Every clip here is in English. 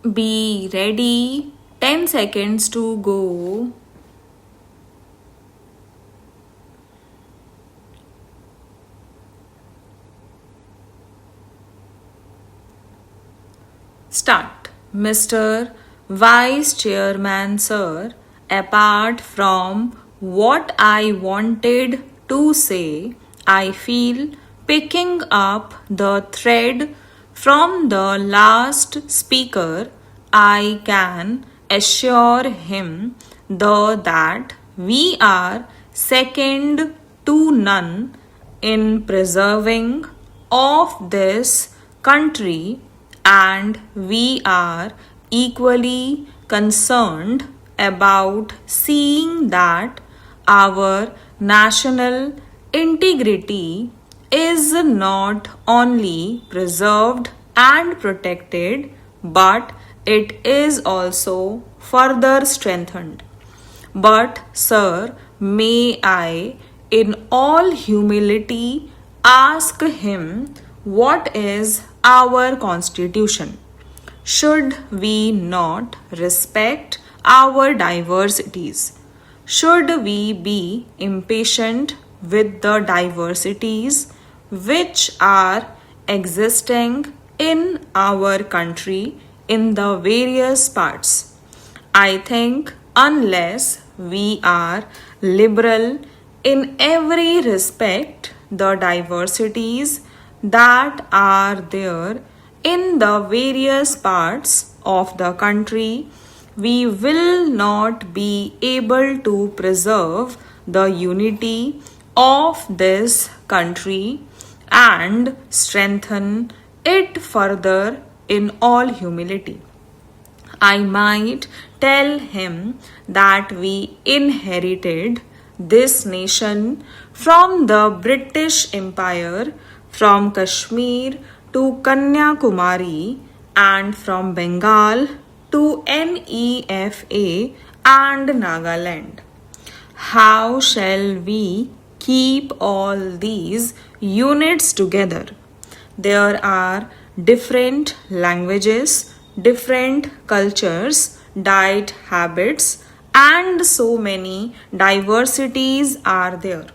Be ready. 10 seconds to go. Start. Mr. Vice Chairman, sir, apart from what I wanted to say, I feel picking up the thread from the last speaker, I can assure him that we are second to none in preserving of this country, and we are equally concerned about seeing that our national integrity is not only preserved and protected, but it is also further strengthened. But, sir, may I, in all humility, ask him what is our constitution? Should we not respect our diversities? Should we be impatient with the diversities which are existing in our country in the various parts? I think unless we are liberal in every respect, the diversities that are there in the various parts of the country, we will not be able to preserve the unity of this country and strengthen it further in all humility. I might tell him that we inherited this nation from the British Empire, from Kashmir to Kanyakumari, and from Bengal to NEFA and Nagaland. How shall we keep all these units together? There are different languages, different cultures, diet habits, and so many diversities are there.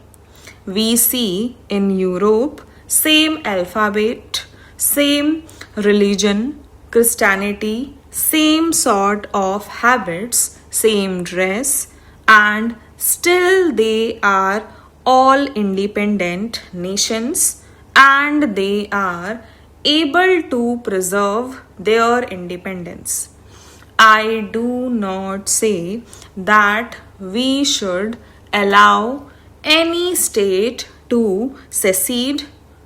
We see in Europe same alphabet, same religion, Christianity, same sort of habits, same dress, and still they are all independent nations and they are able to preserve their independence. I do not say that we should allow any state to secede,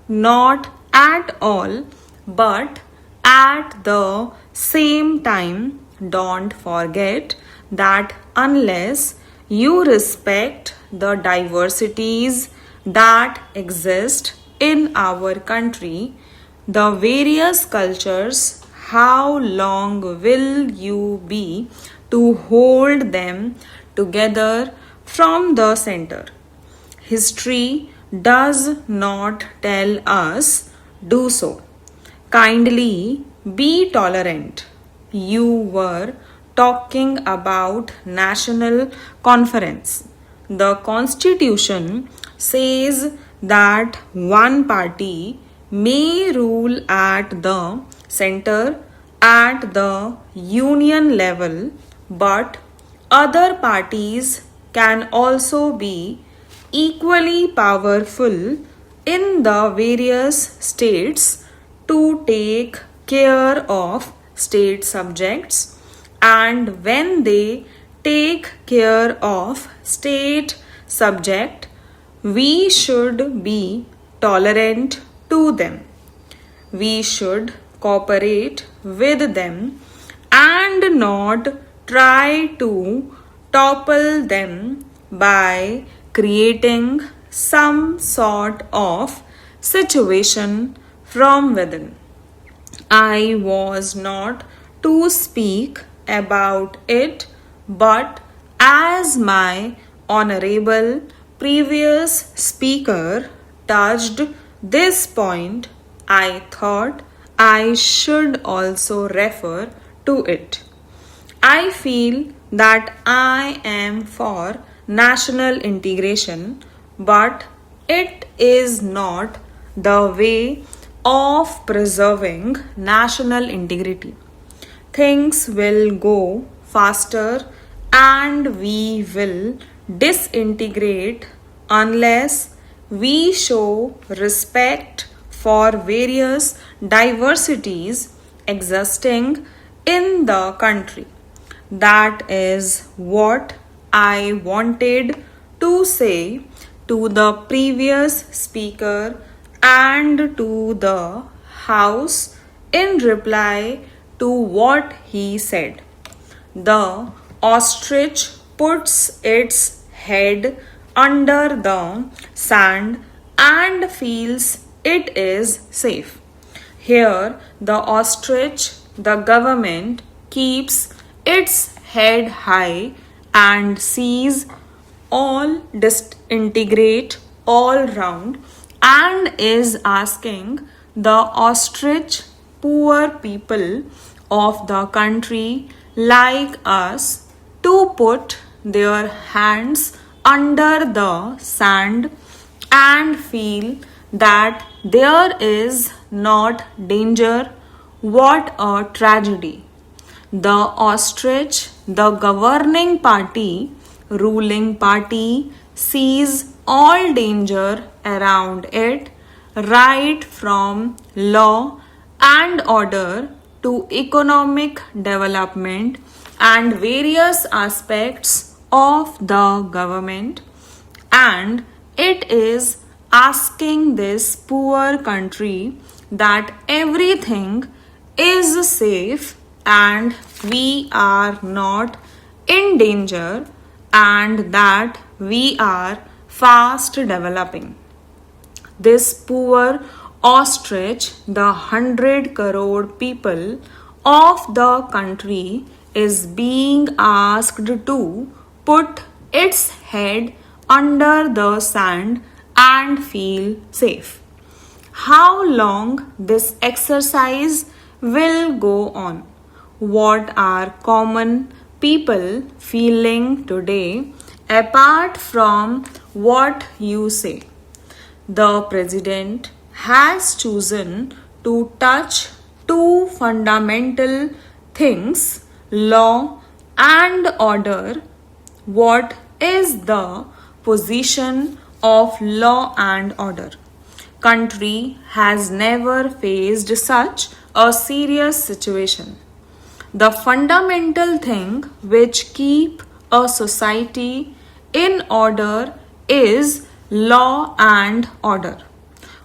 not at all, but at the same time, don't forget that unless you respect the diversities that exist in our country, the various cultures, how long will you be to hold them together from the center? History does not tell us do so. Kindly be tolerant. You were talking about national conference. The constitution says that one party may rule at the center at the union level, but other parties can also be equally powerful in the various states to take care of state subjects, and when they take care of state subject, we should be tolerant to them. We should cooperate with them and not try to topple them by creating some sort of situation from within. I was not to speak about it, but as my honorable previous speaker touched this point, I thought I should also refer to it. I feel that I am for national integration, but it is not the way of preserving national integrity. Things will go faster and we will disintegrate unless we show respect for various diversities existing in the country. That is what I wanted to say to the previous speaker and to the House in reply to what he said. The ostrich puts its head under the sand and feels it is safe. Here, the ostrich, the government, keeps its head high and sees all disintegrate all round and is asking the ostrich poor people of the country like us to put their hands under the sand and feel that there is not danger. What a tragedy! The ostrich, the governing party, ruling party, sees all danger around it, right from law and order to economic development and various aspects of the government, and it is asking this poor country that everything is safe and we are not in danger and that we are fast developing. This poor ostrich, the 100 crore people of the country, is being asked to put its head under the sand and feel safe. How long this exercise will go on? What are common people feeling today apart from what you say? The president has chosen to touch two fundamental things, law and order. What is the position of law and order? Country has never faced such a serious situation. The fundamental thing which keep a society in order is law and order.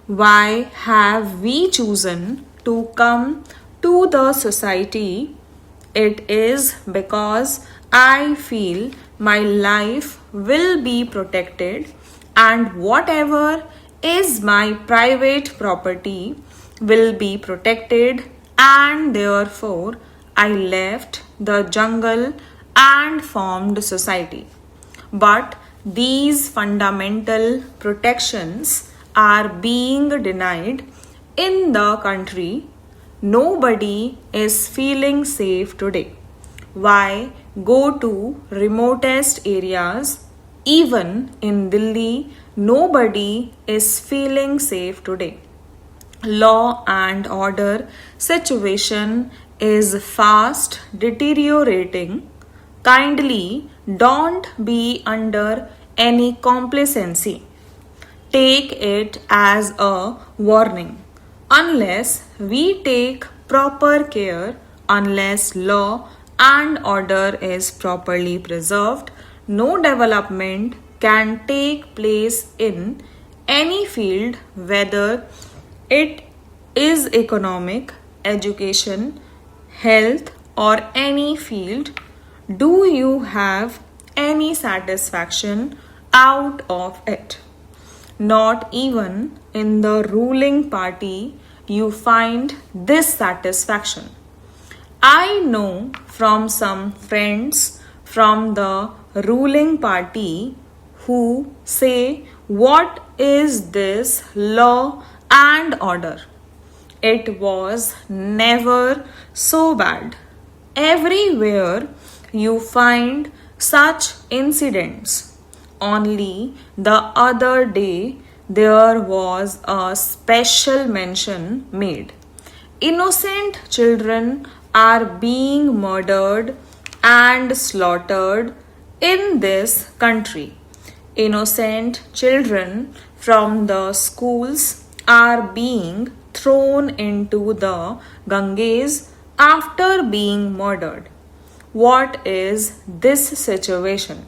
Why have we chosen to come to the society? It is because I feel my life will be protected and whatever is my private property will be protected, and therefore I left the jungle and formed society. But these fundamental protections are being denied in the country. Nobody is feeling safe today. Why go to remotest areas? Even in Delhi, nobody is feeling safe today. Law and order situation is fast deteriorating. Kindly don't be under any complacency. Take it as a warning. Unless we take proper care, unless law and order is properly preserved, no development can take place in any field, whether it is economic, education, health, or any field. Do you have any satisfaction out of it? Not even in the ruling party you find this satisfaction. I know from some friends from the ruling party who say, what is this law and order? It was never so bad. Everywhere you find such incidents. Only the other day there was a special mention made. Innocent children are being murdered and slaughtered in this country. Innocent children from the schools are being thrown into the Ganges after being murdered. What is this situation?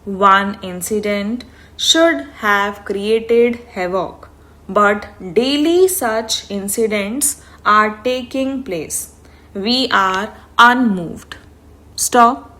One incident should have created havoc, but daily such incidents are taking place. We are unmoved. Stop.